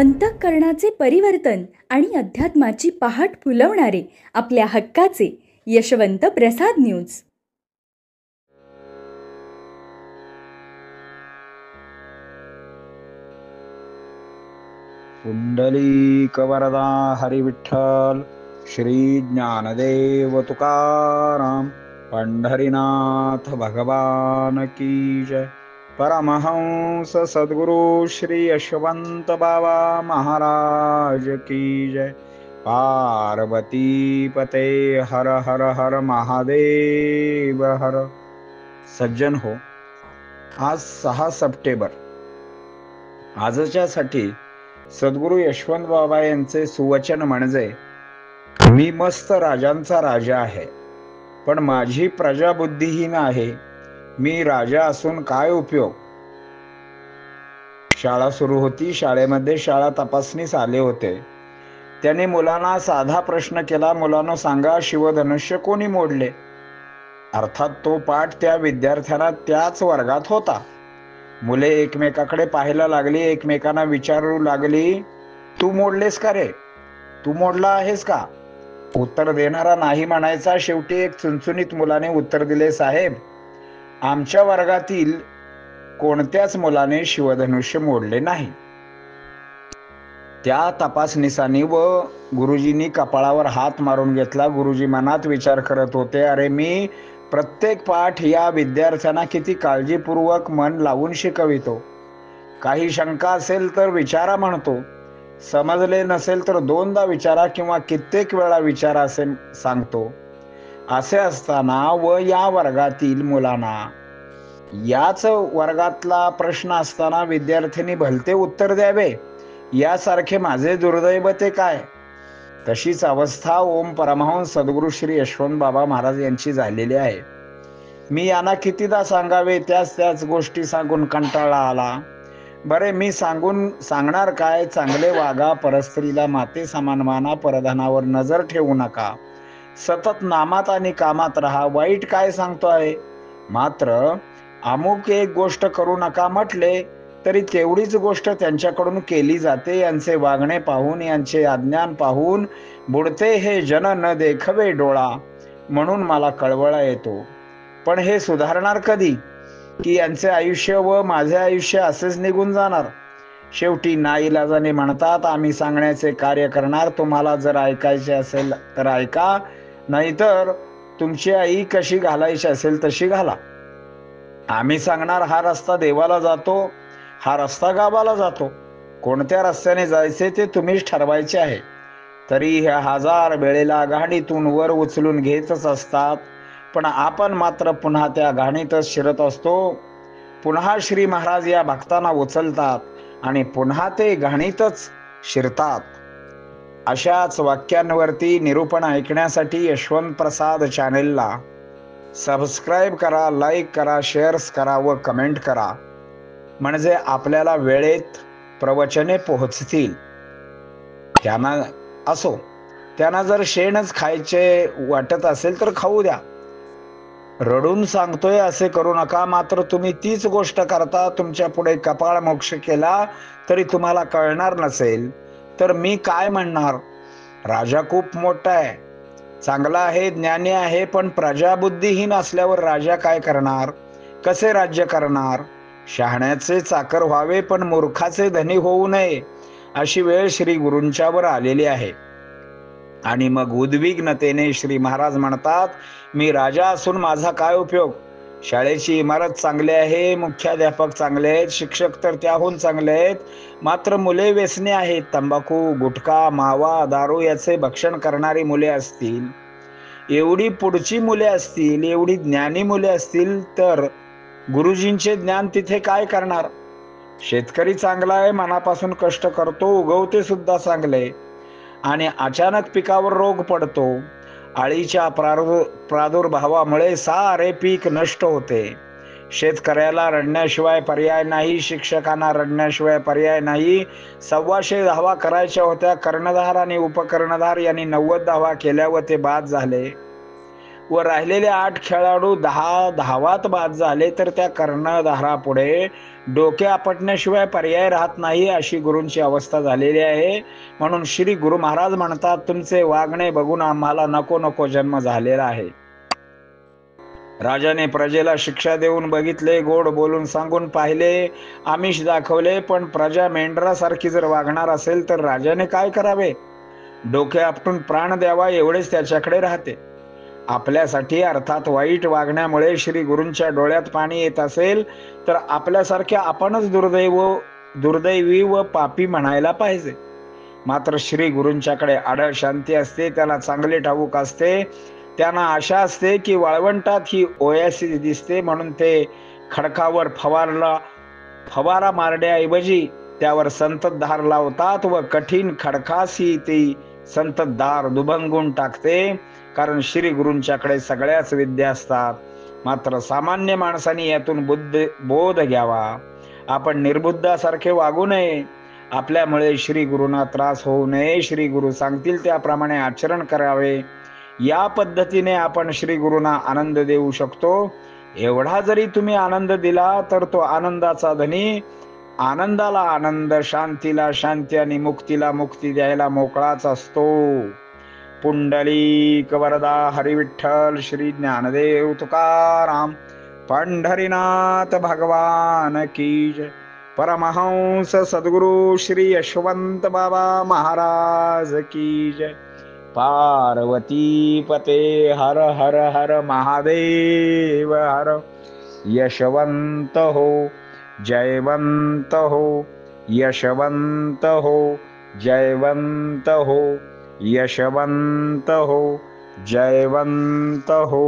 अंतःकरणाचे परिवर्तन आणि अध्यात्माची पहाट फुलवणारे आपल्या हक्काचे यशवंत प्रसाद न्यूज. पुंडलिक वरदा हरी विठ्ठल श्री ज्ञानदेव तुकाराम पंढरीनाथ भगवान की जय. परमहंस सद्गुरु श्री यशवंत बाबा महाराज की जय. पार्वती पते हर हर हर महादेव हर. सज्जन हो, आज 6 सप्टेंबर. आजच्यासाठी सद्गुरु यशवंत बाबा यांचे सुवचन म्हणजे, मी मस्त राजांचा राजा आहे, पण माझी प्रजा बुद्धिहीन आहे. मी राजा असून काय उपयोग. शाळा सुरू होती. शाळेमध्ये शाळा तपासणीस आले होते. त्याने मुलांना साधा प्रश्न केला, मुलांना सांगा, शिवधनुष्य कोणी मोडले. अर्थात तो पाठ त्या विद्यार्थ्यांना त्याच वर्गात होता. मुले एकमेकाकडे पाहायला लागली, एकमेकांना विचारू लागली, तू मोडलेस का रे, तू मोडला आहेस का. उत्तर देणारा नाही म्हणायचा. शेवटी एक चुणचुणीत मुलाने उत्तर दिले, साहेब, आमच्या वर्गातील कोणत्याच मुलाने शिवधनुष्य मोडले नाही. त्या तपासनिसांनी व गुरुजींनी कपाळावर हात मारून घेतला. गुरुजी मनात विचार करत होते, अरे मी प्रत्येक पाठ या विद्यार्थ्यांना किती काळजीपूर्वक मन लावून शिकवितो. काही शंका असेल तर विचारा म्हणतो, समजले नसेल तर 2दा विचारा किंवा कित्येक वेळा विचारा असे सांगतो. असे असताना व या वर्गातील मुलांना याच वर्गातला प्रश्न असताना विद्यार्थ्यांनी भलते उत्तर द्यावे, यासारखे माझे दुर्दैव ते काय. तशीच अवस्था ओम परमहंस सद्गुरु श्री यशवंत बाबा महाराज यांची झालेली आहे. मी यांना कितीदा सांगावे, त्याच गोष्टी सांगून कंटाळा आला. बरे, मी सांगणार काय. चांगले वागा, परस्त्रीला माते समान माना, परधनावर नजर ठेवू नका, सतत नामात आणि कामात राहा. वाईट काय सांगतो आहे. मात्र अमुक एक गोष्ट करू नका म्हटले तरी तेवढीच गोष्ट त्यांच्याकडून केली जाते. यांचे वागणे पाहून, यांचे अज्ञान पाहून बुडते हे जन न देखवे डोळा, म्हणून मला कळवळा येतो. पण हे सुधारणार कधी, की यांचे आयुष्य व माझे आयुष्य असेच निघून जाणार. शेवटी नाईलाजाने म्हणतात, आम्ही सांगण्याचे कार्य करणार. तुम्हाला जर ऐकायचे असेल तर ऐका, नाहीतर तुमची आई कशी घालायची असेल तशी घाला. आम्ही सांगणार, हा रस्ता देवाला जातो, हा रस्ता गावाला जातो. कोणत्या रस्त्याने जायचे ते तुम्हीच ठरवायचे आहे. तरी ह्या 1000 वेळेला घाणीतून वर उचलून घेतच असतात, पण आपण मात्र पुन्हा त्या घाणीतच शिरत असतो. पुन्हा श्री महाराज या भक्तांना उचलतात आणि पुन्हा ते घाणीतच शिरतात. अशाच वाक्यांवरती निरूपण ऐकण्यासाठी यशवंत प्रसाद चॅनेलला सबस्क्राईब करा, लाईक करा, शेअर्स करा व कमेंट करा, म्हणजे आपल्याला वेळेत प्रवचने पोहोचतील. त्यांना जर शेणच खायचे वाटत असेल तर खाऊ द्या. रडून सांगतोय असे करू नका. मात्र तुम्ही तीच गोष्ट करता, तुमच्या पुढे कपाळ मोक्ष केला तरी तुम्हाला कळणार नसेल तर मी काय म्हणणार. राजा खूप मोठा आहे, चांगला आहे, ज्ञानी आहे, पण प्रजा बुद्धिहीन असल्यावर राजा काय करणार, कसे राज्य करणार. शहाण्याचे चाकर व्हावे पण मूर्खाचे धनी होऊ नये, अशी वेळ श्री गुरूंच्यावर आलेली आहे. आणि मग उद्विग्नतेने श्री महाराज म्हणतात, मी राजा असून माझा काय उपयोग. शाळेची इमारत चांगली आहे, मुख्याध्यापक चांगले आहेत, शिक्षक तर त्याहून चांगले आहेत, मात्र मुले व्यसनी आहेत. तंबाखू, गुटखा, मावा, दारू याचे भक्षण करणारी मुले असतील, एवढी पुढची मुले असतील, एवढी ज्ञानी मुले असतील, तर गुरुजींचे ज्ञान तिथे काय करणार. शेतकरी चांगला आहे, मनापासून कष्ट करतो, उगवते सुद्धा चांगले, आणि अचानक पिकावर रोग पडतो. अळीच्या प्रादुर्भावामुळे सारे पीक नष्ट होते. शेतकऱ्याला रडण्याशिवाय पर्याय नाही, शिक्षकांना रडण्याशिवाय पर्याय नाही. 125 धावा करायच्या होत्या. कर्णधार आणि उपकर्णधार यांनी 90 धावा केल्या व ते बाद झाले. व राहिलेले 8 खेळाडू 10 धावात बाद झाले तर त्या कर्णधारापुढे डोके आपटण्याशिवाय पर्याय राहत नाही, अशी गुरूंची अवस्था झालेली आहे. म्हणून श्री गुरु महाराज म्हणतात, तुमचे वागणे बघून आम्हाला नको नको जन्म झालेला आहे. राजाने प्रजेला शिक्षा देऊन बघितले, गोड बोलून सांगून पाहिले, आमिष दाखवले, पण प्रजा मेंढरासारखी जर वागणार असेल तर राजाने काय करावे? डोके आपटून प्राण द्यावा एवढेच त्याच्याकडे राहते. आपल्यासाठी अर्थात वाईट वागण्यामुळे श्री गुरूंच्या डोळ्यात पाणी येत असेल तर आपल्यासारखे आपणच दुर्दैवी व पापी म्हणायला पाहिजे. मात्र श्री गुरूंच्याकडे अढळ शांती असते, त्याला चांगले ठाऊक असते, त्यांना आशा असते की वाळवंटात ही ओयासी दिसते, म्हणून ते खडकावर फवारा मारण्याऐवजी त्यावर संततधार लावतात व कठीण खडकासी ती संततधार दुभंगून टाकते. कारण श्री गुरूंच्याकडे सगळ्याच विद्या असतात. मात्र सामान्य माणसाने यातून बोध घ्यावा. आपण निर्बुद्धासारखे वागू नये. आपल्यामुळे श्री गुरूंना त्रास होऊ नये. श्री गुरु सांगतील त्याप्रमाणे आचरण करावे. या पद्धतीने आपण श्री गुरूंना आनंद देऊ शकतो. एवढा जरी तुम्ही आनंद दिला तर तो आनंदाचा धनी आनंदाला आनंद, शांतीला शांती आणि मुक्तीला मुक्ती द्यायला मोकळाच असतो. पुंडलिक वरदा हरी विठ्ठल श्री ज्ञानदेव तुकाराम पंढरीनाथ भगवान की जय. परमहंस सद्गुरु श्री यशवंत बाबा महाराज की जय. पार्वती पते हर हर हर महादेव हर. यशवंत हो, जयवंत हो, यशवंत हो, जयवंत हो, यशवंत हो, जयवंत हो.